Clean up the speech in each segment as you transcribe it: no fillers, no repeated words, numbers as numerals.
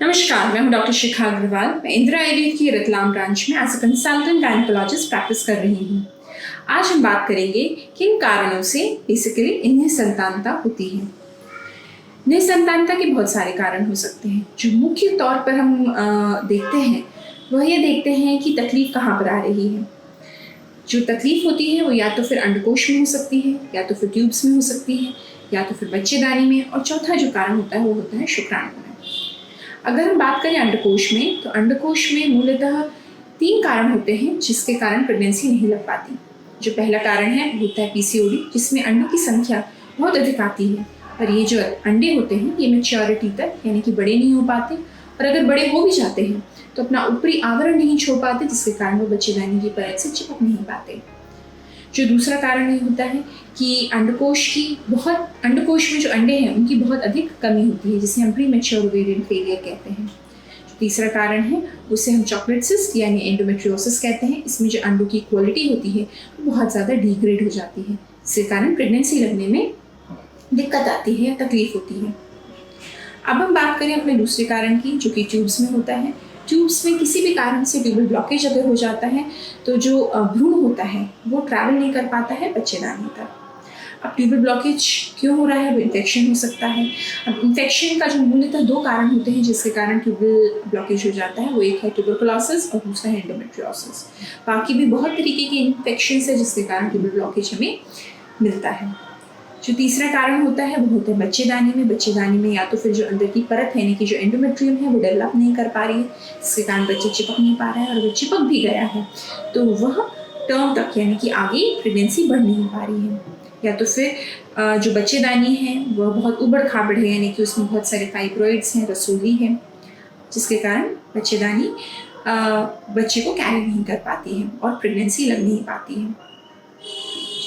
नमस्कार, मैं हूं डॉक्टर शिखा अग्रवाल। मैं इंदिरा आयुर्वेद की रतलाम ब्रांच में as a consultant gynaecologist practice कर रही हूं। आज हम बात करेंगे किन कारणों से बेसिकली निसंतानता होती है। निसंतानता के बहुत सारे कारण हो सकते हैं। जो मुख्य तौर पर हम देखते हैं वह ये देखते हैं कि तकलीफ कहाँ पर आ रही है। जो तकलीफ होती है वो या तो फिर अंडकोश में हो सकती है, या तो फिर ट्यूब्स में हो सकती है, या तो फिर बच्चेदानी में, और चौथा जो कारण होता है वो होता है शुक्राणु में। अगर हम बात करें अंडकोश में, तो अंडकोश में मूलतः 3 कारण होते हैं जिसके कारण प्रेगनेंसी नहीं लग पाती। जो पहला कारण है वो होता है पीसीओडी, जिसमें अंडों की संख्या बहुत अधिक आती है, पर ये जो अंडे होते हैं ये मैच्योरिटी तक यानी कि बड़े नहीं हो पाते, और अगर बड़े हो भी जाते हैं तो अपना ऊपरी आवरण नहीं छोड़ पाते, जिसके कारण वो बच्चेदानी की परत से चिपक नहीं पाते। जो दूसरा कारण ये होता है कि अंडकोश में जो अंडे हैं उनकी बहुत अधिक कमी होती है, जिसे हम प्री मैच्योर ओवेरियन फेलियर कहते हैं। जो तीसरा कारण है उसे हम चॉकलेट सिस्ट यानी एंडोमेट्रियोसिस कहते हैं। इसमें जो अंडों की क्वालिटी होती है वो बहुत ज़्यादा डिग्रेड हो जाती है, जिसके कारण प्रेगनेंसी लगने में दिक्कत आती है या तकलीफ होती है। अब हम बात करें अपने दूसरे कारण की, जो कि ट्यूब्स में होता है। ट्यूब्स में किसी भी कारण से ट्यूबल ब्लॉकेज अगर हो जाता है तो जो भ्रूण होता है वो ट्रैवल नहीं कर पाता है बच्चेदानी तक। अब ट्यूबल ब्लॉकेज क्यों हो रहा है? वो इन्फेक्शन हो सकता है। अब इन्फेक्शन का जो मूलतः 2 कारण होते हैं जिसके कारण ट्यूबल ब्लॉकेज हो जाता है, वो एक है ट्यूबरकुलोसिस और दूसरा है एंडोमेट्रियोसिस। बाकी भी बहुत तरीके के इन्फेक्शन है जिसके कारण ट्यूबल ब्लॉकेज हमें मिलता है। जो तीसरा कारण होता है वो होता है बच्चेदानी में। बच्चेदानी में या तो फिर जो अंदर की परत है यानी कि जो एंडोमेट्रियम है वो डेवलप नहीं कर पा रही है, जिसके कारण बच्चा चिपक नहीं पा रहा है, और अगर चिपक भी गया है तो वह टर्म तक यानी कि आगे प्रेगनेंसी बढ़ नहीं पा रही है। या तो फिर जो बच्चेदानी है वह बहुत उबड़ खाबड़ है, यानी कि उसमें बहुत सारे फाइब्रॉइड्स हैं, रसोली है, जिसके कारण बच्चेदानी बच्चे को कैरी नहीं कर पाती है और प्रेगनेंसी लग नहीं पाती है।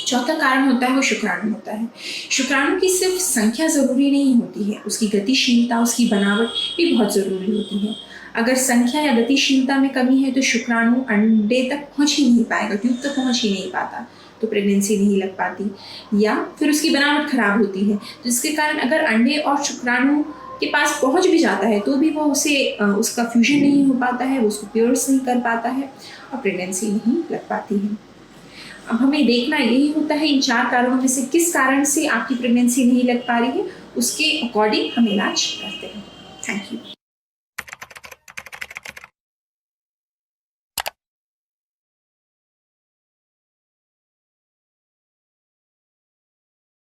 चौथा कारण होता है वो शुक्राणु होता है। शुक्राणु की सिर्फ संख्या ज़रूरी नहीं होती है, उसकी गतिशीलता, उसकी बनावट भी बहुत ज़रूरी होती है। अगर संख्या या गतिशीलता में कमी है तो शुक्राणु अंडे तक पहुंच ही नहीं पाएगा, ट्यूब तक पहुंच ही नहीं पाता, तो प्रेगनेंसी नहीं लग पाती। या फिर उसकी बनावट खराब होती है, तो जिसके कारण अगर अंडे और शुक्राणु के पास पहुंच भी जाता है तो भी वह उसका फ्यूजन नहीं हो पाता है, वो उसको प्योर्स नहीं कर पाता है और प्रेगनेंसी नहीं लग पाती है। अब हमें देखना यही होता है इन 4 कारणों में से किस कारण से आपकी प्रेगनेंसी नहीं लग पा रही है, उसके अकॉर्डिंग हम इलाज करते हैं। Thank you.